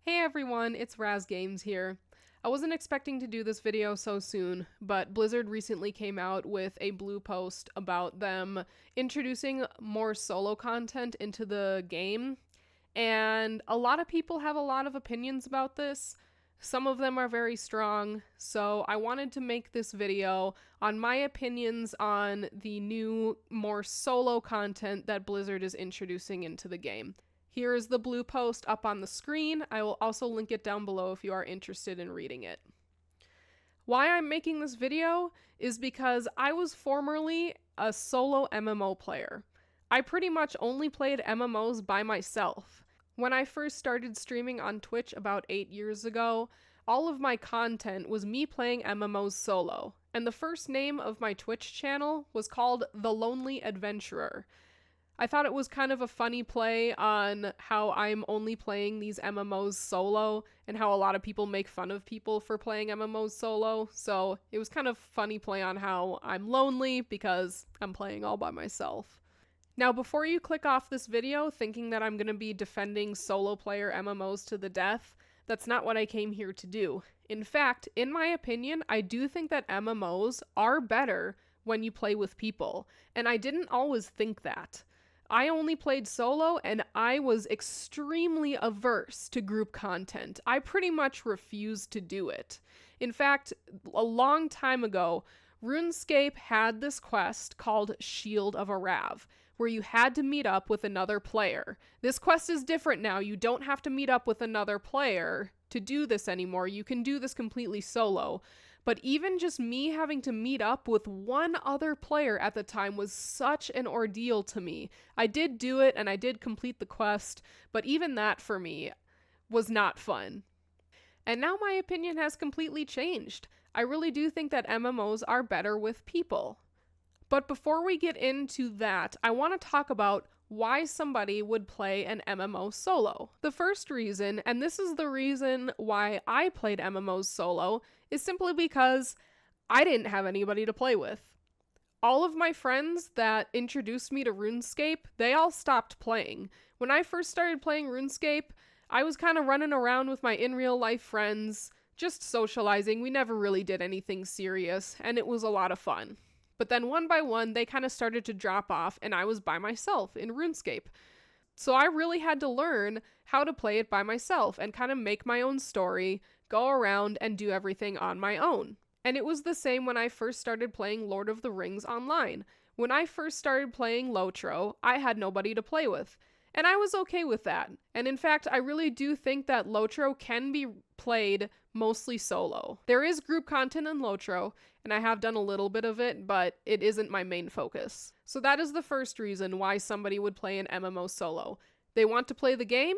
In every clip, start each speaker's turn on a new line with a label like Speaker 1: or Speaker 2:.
Speaker 1: Hey everyone, it's Raz Games here. I wasn't expecting to do this video so soon, but Blizzard recently came out with a blue post about them introducing more solo content into the game, and a lot of people have a lot of opinions about this. Some of them are very strong, so I wanted to make this video on my opinions on the new, more solo content that Blizzard is introducing into the game. Here is the blue post up on the screen. I will also link it down below if you are interested in reading it. Why I'm making this video is because I was formerly a solo MMO player. I pretty much only played MMOs by myself. When I first started streaming on Twitch about 8 years ago, all of my content was me playing MMOs solo, and the first name of my Twitch channel was called The Lonely Adventurer. I thought it was kind of a funny play on how I'm only playing these MMOs solo and how a lot of people make fun of people for playing MMOs solo, so it was kind of funny play on how I'm lonely because I'm playing all by myself. Now, before you click off this video thinking that I'm going to be defending solo player MMOs to the death, that's not what I came here to do. In fact, in my opinion, I do think that MMOs are better when you play with people, and I didn't always think that. I only played solo, and I was extremely averse to group content. I pretty much refused to do it. In fact, a long time ago, RuneScape had this quest called Shield of Arav, where you had to meet up with another player. This quest is different now. You don't have to meet up with another player to do this anymore. You can do this completely solo. But even just me having to meet up with one other player at the time was such an ordeal to me. I did do it and I did complete the quest, but even that for me was not fun. And now my opinion has completely changed. I really do think that MMOs are better with people. But before we get into that, I want to talk about why somebody would play an MMO solo. The first reason, and this is the reason why I played MMOs solo, is simply because I didn't have anybody to play with. All of my friends that introduced me to RuneScape, they all stopped playing. When I first started playing RuneScape, I was kind of running around with my in-real-life friends, just socializing. We never really did anything serious, and it was a lot of fun. But then one by one, they kind of started to drop off, and I was by myself in RuneScape. So I really had to learn how to play it by myself and kind of make my own story, go around and do everything on my own. And it was the same when I first started playing Lord of the Rings online. When I first started playing Lotro, I had nobody to play with. And I was okay with that. And in fact, I really do think that Lotro can be played mostly solo. There is group content in Lotro, and I have done a little bit of it, but it isn't my main focus. So that is the first reason why somebody would play an MMO solo. They want to play the game,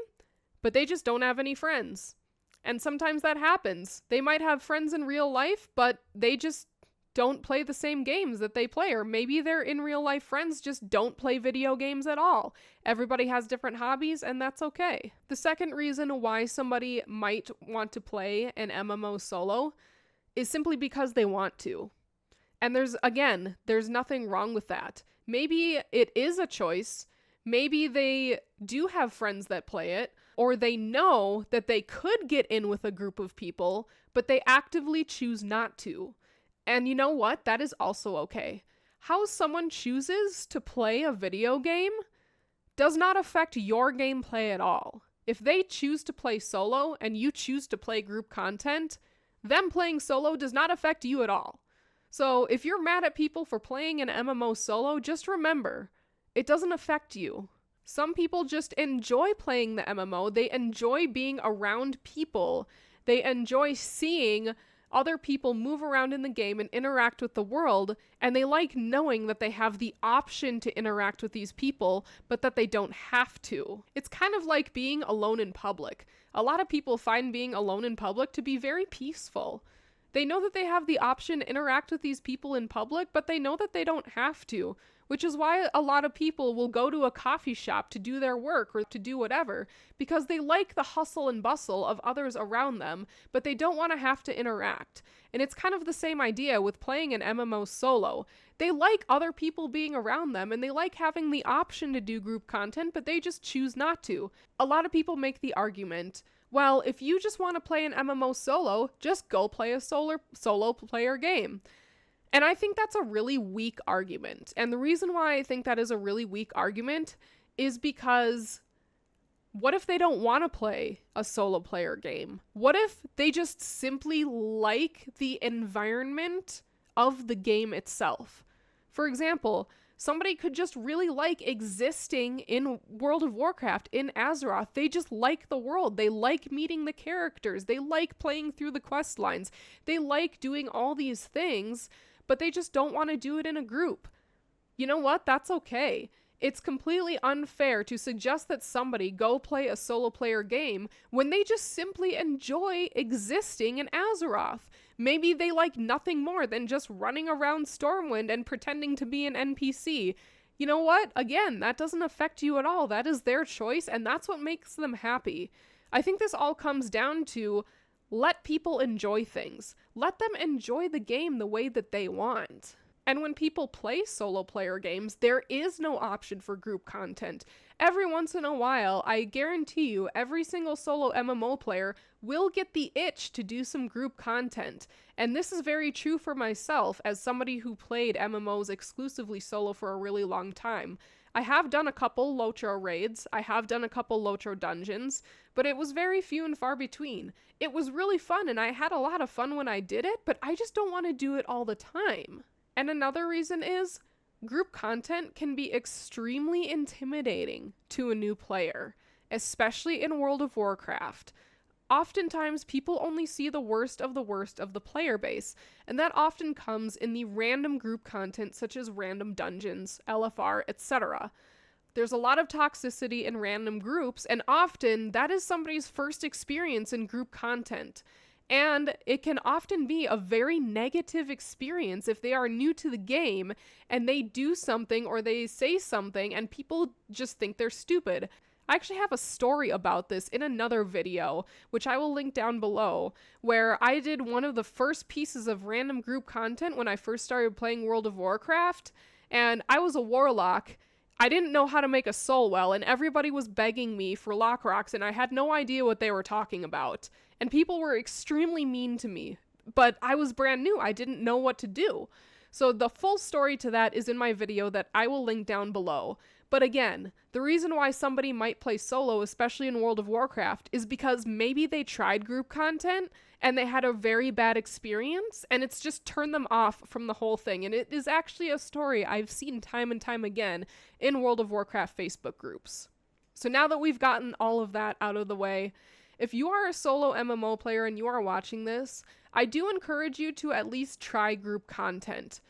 Speaker 1: but they just don't have any friends. And sometimes that happens. They might have friends in real life, but they just don't play the same games that they play, or maybe their in real life friends just don't play video games at all. Everybody has different hobbies, and that's okay. The second reason why somebody might want to play an MMO solo is simply because they want to. And there's nothing wrong with that. Maybe it is a choice. Maybe they do have friends that play it, or they know that they could get in with a group of people, but they actively choose not to. And you know what? That is also okay. How someone chooses to play a video game does not affect your gameplay at all. If they choose to play solo and you choose to play group content, them playing solo does not affect you at all. So if you're mad at people for playing an MMO solo, just remember, it doesn't affect you. Some people just enjoy playing the MMO. They enjoy being around people. They enjoy seeing other people move around in the game and interact with the world, and they like knowing that they have the option to interact with these people, but that they don't have to. It's kind of like being alone in public. A lot of people find being alone in public to be very peaceful. They know that they have the option to interact with these people in public, but they know that they don't have to, which is why a lot of people will go to a coffee shop to do their work or to do whatever, because they like the hustle and bustle of others around them, but they don't want to have to interact. And it's kind of the same idea with playing an MMO solo. They like other people being around them, and they like having the option to do group content, but they just choose not to. A lot of people make the argument, well, if you just want to play an MMO solo, just go play a solo player game. And I think that's a really weak argument. And the reason why I think that is a really weak argument is because what if they don't want to play a solo player game? What if they just simply like the environment of the game itself? For example, somebody could just really like existing in World of Warcraft, in Azeroth. They just like the world. They like meeting the characters. They like playing through the quest lines. They like doing all these things, but they just don't want to do it in a group. You know what? That's okay. It's completely unfair to suggest that somebody go play a solo player game when they just simply enjoy existing in Azeroth. Maybe they like nothing more than just running around Stormwind and pretending to be an NPC. You know what? Again, that doesn't affect you at all. That is their choice, and that's what makes them happy. I think this all comes down to let people enjoy things. Let them enjoy the game the way that they want. And when people play solo player games, there is no option for group content. Every once in a while, I guarantee you, every single solo MMO player will get the itch to do some group content. And this is very true for myself as somebody who played MMOs exclusively solo for a really long time. I have done a couple Lotro raids, I have done a couple Lotro dungeons, but it was very few and far between. It was really fun and I had a lot of fun when I did it, but I just don't want to do it all the time. And another reason is, group content can be extremely intimidating to a new player, especially in World of Warcraft. Oftentimes, people only see the worst of the player base, and that often comes in the random group content such as random dungeons, LFR, etc. There's a lot of toxicity in random groups, and often that is somebody's first experience in group content. And it can often be a very negative experience if they are new to the game and they do something or they say something and people just think they're stupid. I actually have a story about this in another video, which I will link down below, where I did one of the first pieces of random group content when I first started playing World of Warcraft, and I was a warlock. I didn't know how to make a soul well, and everybody was begging me for lock rocks, and I had no idea what they were talking about. And people were extremely mean to me, but I was brand new. I didn't know what to do. So the full story to that is in my video that I will link down below. But again, the reason why somebody might play solo, especially in World of Warcraft, is because maybe they tried group content and they had a very bad experience and it's just turned them off from the whole thing. And it is actually a story I've seen time and time again in World of Warcraft Facebook groups. So now that we've gotten all of that out of the way, if you are a solo MMO player and you are watching this, I do encourage you to at least try group content.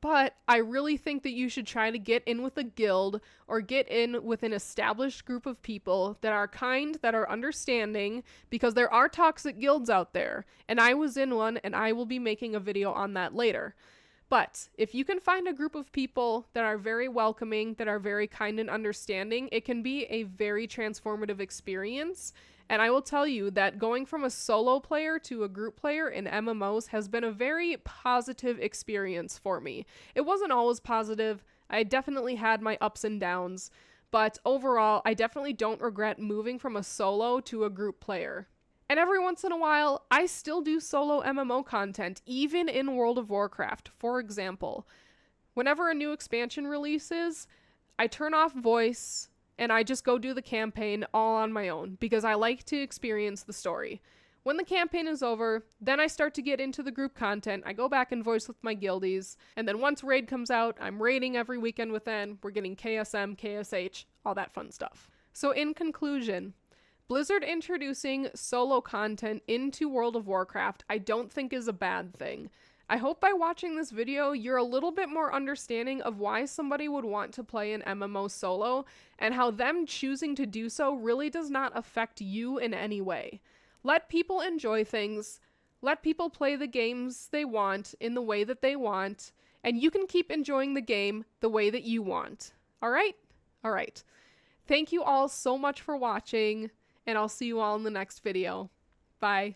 Speaker 1: But I really think that you should try to get in with a guild or get in with an established group of people that are kind, that are understanding, because there are toxic guilds out there. And I was in one, and I will be making a video on that later. But if you can find a group of people that are very welcoming, that are very kind and understanding, it can be a very transformative experience. And I will tell you that going from a solo player to a group player in MMOs has been a very positive experience for me. It wasn't always positive. I definitely had my ups and downs. But overall, I definitely don't regret moving from a solo to a group player. And every once in a while, I still do solo MMO content, even in World of Warcraft. For example, whenever a new expansion releases, I turn off voice and I just go do the campaign all on my own because I like to experience the story. When the campaign is over, then I start to get into the group content. I go back and voice with my guildies, and then once raid comes out, I'm raiding every weekend with them. We're getting KSM, KSH, all that fun stuff. So in conclusion, Blizzard introducing solo content into World of Warcraft I don't think is a bad thing. I hope by watching this video, you're a little bit more understanding of why somebody would want to play an MMO solo, and how them choosing to do so really does not affect you in any way. Let people enjoy things, Let people play the games they want in the way that they want, and you can keep enjoying the game the way that you want. All right? All right. Thank you all so much for watching, and I'll see you all in the next video. Bye.